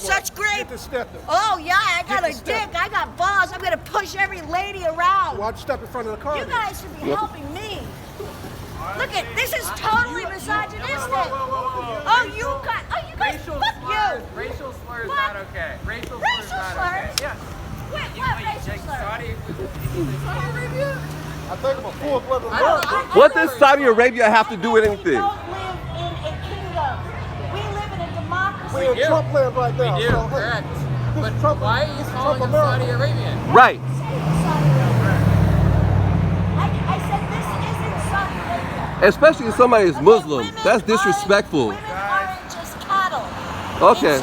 Such great. Get to stepping. Oh yeah, I got Get a to dick. stepping. I got balls. I'm gonna push every lady around. Why'd you step in front of the car? You guys should be helping me. Look at this is totally misogynistic. Oh, you guys, fuck you. Racial slurs What? not okay. Racial slurs Racial not slurs? okay. Yeah. Wait, what racial slur? Saudi. I think I'm a full-blooded American. What does Saudi Arabia have to do with We anything? don't live in a kingdom. We live in a democracy. We're in do. Trump land right now. We do, so, hey, correct. this But is Trump, why are you this is calling Trump him Saudi America. Arabian? Right. I said this isn't Saudi Arabia. Especially if somebody is Okay, Muslim. women That's disrespectful. Women aren't just cattle. Okay.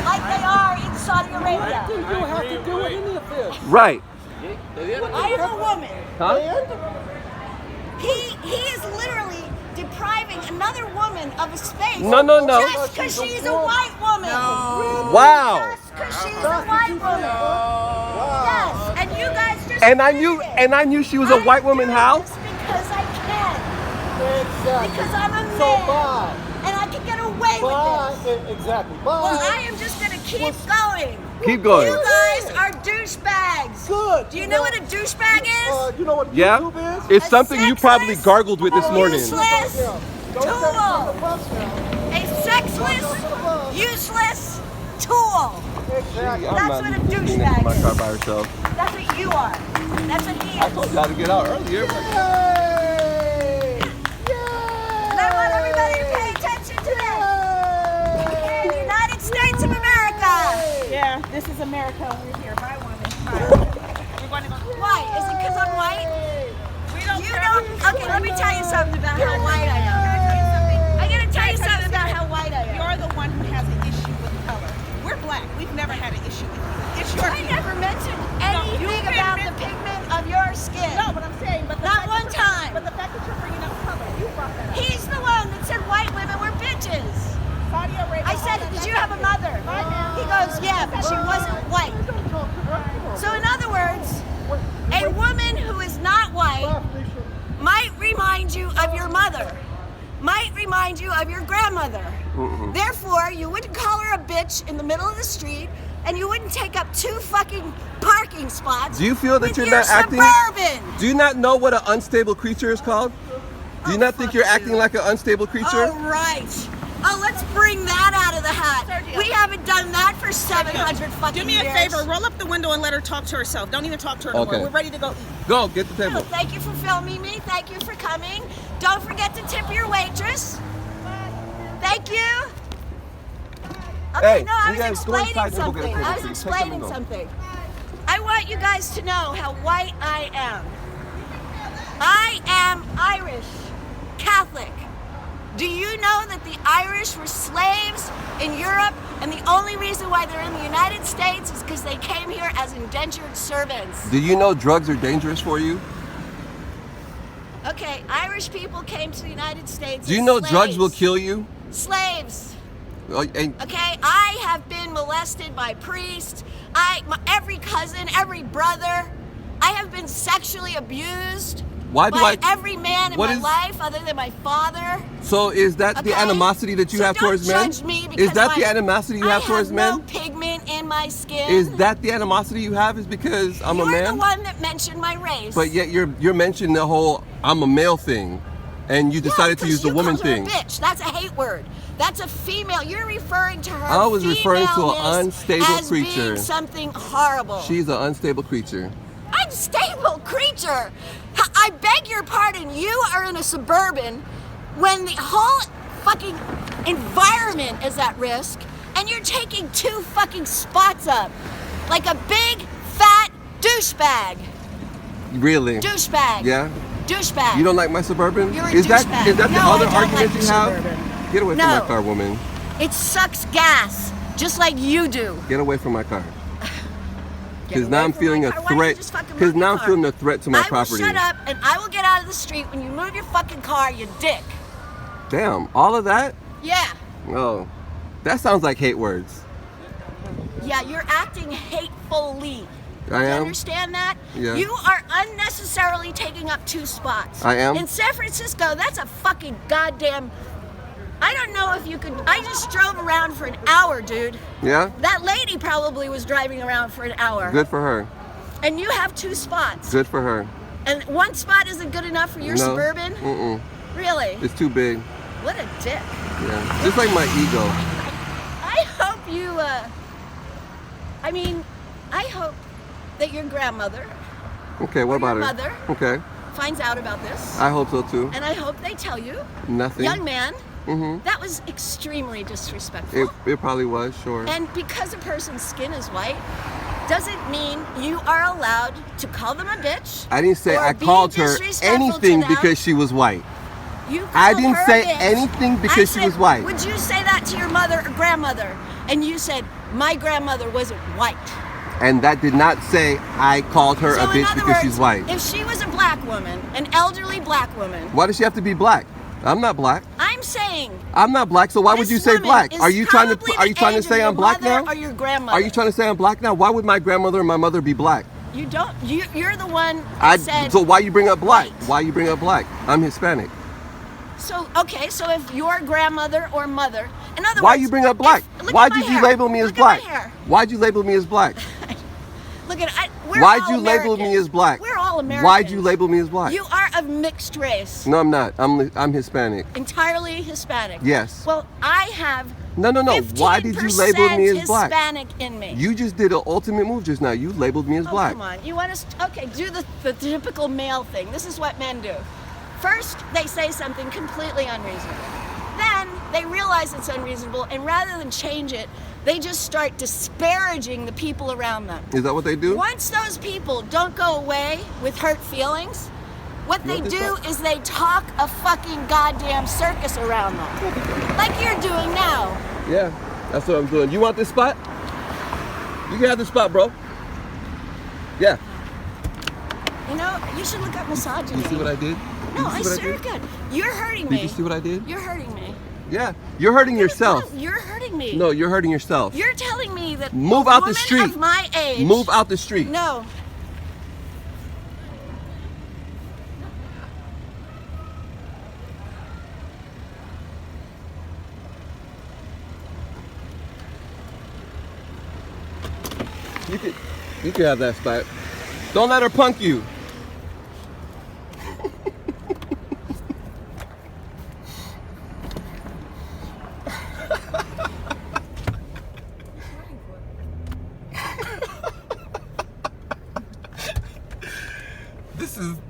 Like they are in Saudi Arabia. You don't have to do with any of this. Right. I am a woman. Huh? He is literally depriving another woman of a space. No. Just because she's a white woman. Wow. Just because she's a white woman. Yes. And you guys just. And I it. knew she was a white woman. I'm How? doing this because I can. Exactly. Because I'm a man. So bye. And I can get away Bye. with this. Exactly. Bye. Well, I am just going to keep going. Keep going. You guys are douchebags. Good. Do you know what a douchebag is? You know what Yeah. YouTube is? It's A something you probably sexless, gargled with this morning. useless Don't tool. step on the bus now. A sexless, useless tool. Exactly. I'm That's not what a leaving this douchebag in my car is. by herself. That's what you are. That's what he I is. told y'all to get out earlier. Yay! And I want everybody to pay attention to this. In the United States of America. Yeah, this is America. We're here. Bye, woman. We're going to go. Why? Is it because I'm white? We don't You don't. Okay, let me tell you something about how white I am. I gotta tell you something about how white I am. You're the one who has an issue with color. We're black. We've never had an issue with you. It's your. I never mentioned you anything didn't about the mention- pigment of your skin. No, but I'm saying, but the Not fact one that you're- time. But the fact that you're bringing up color, you brought that up. He's the one that said white women were bitches. Saudi Arabia. I said, did you have a mother? He goes, yeah, but she wasn't white. So in other words, a woman who is not white might remind you of your mother, might remind you of your grandmother. Therefore, you wouldn't call her a bitch in the middle of the street, and you wouldn't take up 2 fucking parking spots. Do you feel that with you're your not acting? Suburban. Do you not know what an unstable creature is called? Do you not think you're acting like an unstable creature? All right. Oh, let's bring that out of the hat. Sergio. We haven't done that for 700 fucking Do me a years. favor. Roll up the window and let her talk to herself. Don't even talk to her no Okay. more. We're ready to go eat. Go, get the Oh, table. thank you for filming me. Thank you for coming. Don't forget to tip your waitress. Thank you. Okay, Hey, no, I you was guys go explaining inside and go get a something. table, I was please. Take them explaining and go. something. I want you guys to know how white I am. I am Irish, Catholic. Do you know that the Irish were slaves in Europe, and the only reason why they're in the United States is because they came here as indentured servants? Do you know drugs are dangerous for you? Okay, Irish people came to the United States. Do you as know drugs will slaves. kill you? Slaves. Oh, and Okay, I have been molested by priests. Every cousin, every brother. I have been sexually abused why do by I? every man in what my is- life other than my father. So is that the Okay? animosity that you So have don't towards men? judge me because Is that the my- animosity you have towards I men? have no pigment in my skin. Is that the animosity you have? Is because I'm You're a man? the one that mentioned my race. But yet you're mentioning the whole I'm a male thing, and you decided to use the woman thing. You called her a bitch. That's a hate word. That's a female. You're referring to her. I was referring to an femaleness unstable as creature. Being something horrible. She's an unstable creature. Unstable creature. I beg your pardon. You are in a Suburban when the whole fucking environment is at risk, and you're taking 2 fucking spots up like a big fat douchebag. Really? Douchebag. Yeah. Douchebag. You don't like my Suburban? You're a is that douchebag. is that the No, I other don't argument like you the have? Suburban. Get away from No. my car, woman. It sucks gas, just like you do. Get away from my car. Get Because now away I'm from feeling my a car. Why don't you threat. just fucking Because move your now I'm car? feeling a threat to my I will property. shut up and I will get out of the street when you move your fucking car, you dick. Damn, all of that? Yeah. Oh, that sounds like hate words. Yeah, you're acting hatefully. I Do you am? understand that? Yeah. You are unnecessarily taking up 2 spots. I am? In San Francisco, that's a fucking goddamn I don't know if you could. I just drove around for an hour, dude. Yeah? That lady probably was driving around for an hour. Good for her. And you have 2 spots. Good for her. And 1 spot isn't good enough for your No. Suburban? Mm-mm. Really? It's too big. What a dick. Yeah. Just like my ego. I hope you, I hope that your grandmother Okay, what Or about your her? mother. Okay. finds out about this. I hope so too. And I hope they tell you. Nothing. Young man, Mm-hmm. that was extremely disrespectful. It probably was, sure. And because a person's skin is white, doesn't mean you are allowed to call them a bitch. I didn't say or I be called her disrespectful anything to them. because she was white. You I called didn't her say a bitch. anything because I she was said, white. Would you say that to your mother or grandmother? And you said, my grandmother wasn't white. And that did not say I called her So a in bitch other because words, she's white. if she was a black woman, an elderly black woman, Why does she have to be black? I'm not black. I'm saying. I'm not black, so why would this you say woman black? is Are you trying to probably the age say of I'm your black mother now? Or your grandmother? Are you trying to say I'm black now? Why would my grandmother and my mother be black? You don't. You're the one that said. So why you bring up black? white. Why you bring up black? I'm Hispanic. So okay, so if your grandmother or mother, in other Why words, you bring up black? look Why'd at my you hair. label me as Look black? At my hair. Why'd you label me as black? Look at we're Why'd all you label me Americans. as black? We're all Americans. Why'd you label me as black? You are of mixed race. No, I'm not. I'm Hispanic. Entirely Hispanic. Yes. Well, I have. No. Why did you label me as black? Hispanic in me. You just did an ultimate move just now. You labeled me as Oh, black. come on. You want to? Okay, do the typical male thing. This is what men do. First, they say something completely unreasonable. Then they realize it's unreasonable, and rather than change it, they just start disparaging the people around them. Is that what they do? Once those people don't go away with hurt feelings, what they What is do that? is they talk a fucking goddamn circus around them. Like you're doing now. Yeah, that's what I'm doing. You want this spot? You can have this spot, bro. Yeah. You know, you should look up misogyny. You see what I did? No, You I see what sure did? could. You're hurting Did me. you see what I did? You're hurting me. Yeah. You're hurting yourself. No, you're hurting me. No, you're hurting yourself. You're telling me that Move a out the woman street. of my age. Move out the street. No. You can have that spot. Don't let her punk you.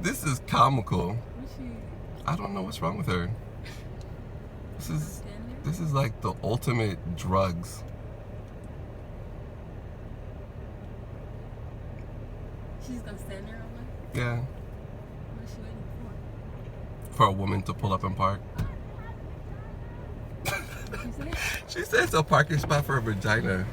This is comical. I don't know what's wrong with her. This is like the ultimate drugs. She's gonna stand there all night? Yeah. What is she waiting for? For a woman to pull up and park. What she say? She said it's a parking spot for a vagina.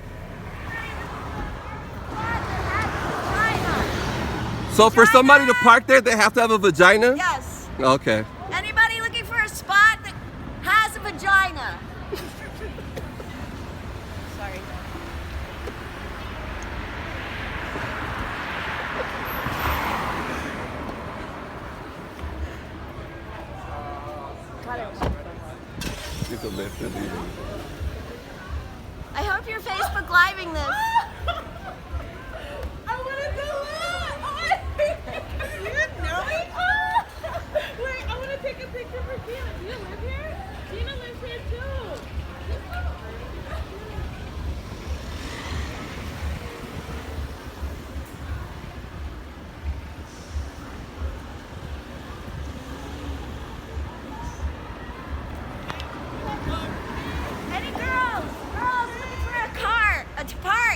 So for somebody to park there, they have to have a vagina? Yes. Okay. Anybody looking for a spot that has a vagina? Sorry. You can lift it even. I hope you're Facebook Living this. I want to do it. You didn't know me? Wait, I want to take a picture for Tina. Do you live here? Tina lives here too. Any girls? Girls looking for a car, to park.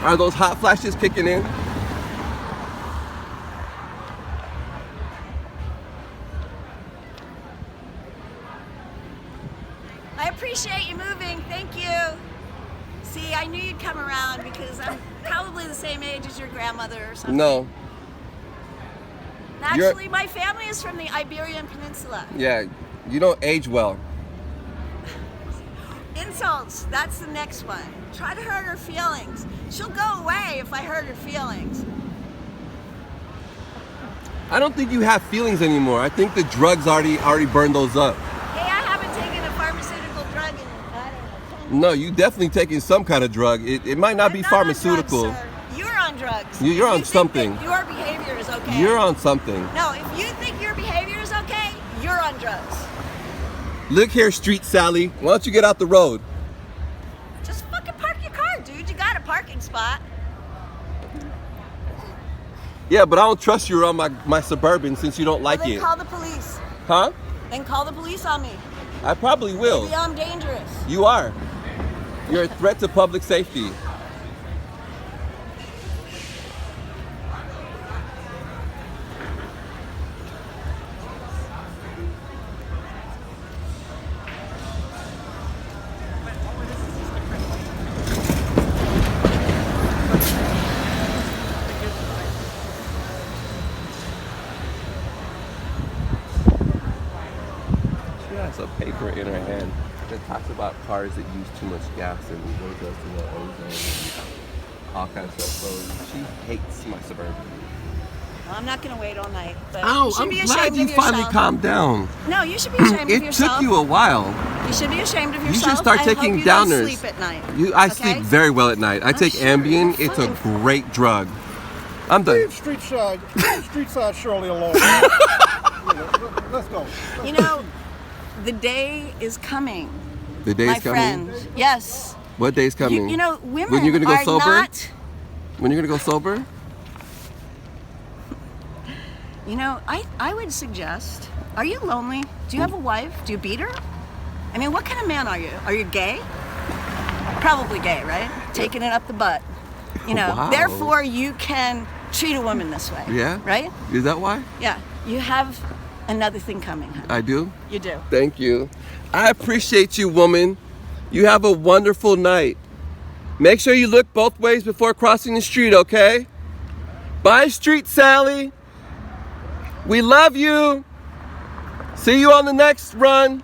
Are those hot flashes kicking in? I appreciate you moving. Thank you. See, I knew you'd come around because I'm probably the same age as your grandmother or something. No. Actually, my family is from the Iberian Peninsula. Yeah, you don't age well. Insults, that's the next one. Try to hurt her feelings. She'll go away if I hurt her feelings. I don't think you have feelings anymore. I think the drugs already burned those up. Hey, I haven't taken a pharmaceutical drug in, I don't know, 10 No, you definitely taking some kind of drug. It might not be I'm not pharmaceutical. on drugs, sir. You're on drugs. You're If on you think something. that your behavior is okay. You're on something. No, if you think your behavior is okay, you're on drugs. Look here, Street Sally. Why don't you get out the road? Just fucking park your car, dude. You got a parking spot. Yeah, but I don't trust you around my Suburban since you don't like Well, then it. call the police. Huh? Then call the police on me. I probably will. Maybe I'm dangerous. You are. You're a threat to public safety. She has a paper in her hand that talks about cars that use too much gas and what it does to the ozone and all kinds of stuff. So she hates my Suburban. Well, I'm not gonna wait all night. But Oh, you should I'm be glad ashamed you of finally yourself. calmed down. No, you should be ashamed of It yourself. took you a while. You should be ashamed of You yourself. should start I taking hope you downers. Don't sleep at night. I okay? sleep very well at night. I take sure. Ambien. You're It's a fucking- great drug. I'm done. Leave street side Shirley alone. Let's go. You know, the day is coming. The day's my coming. friend. Yes. What day's coming? You know, women When you gonna go are sober? not. When you're gonna go sober? You know, I would suggest. Are you lonely? Do you have a wife? Do you beat her? I mean, what kind of man are you? Are you gay? Probably gay, right? Taking it up the butt. You know. Wow. Therefore, you can treat a woman this way. Yeah. Right? Is that why? Yeah. You have another thing coming, honey. I do. You do. Thank you. I appreciate you, woman. You have a wonderful night. Make sure you look both ways before crossing the street, okay? Bye, Street Sally. We love you. See you on the next run.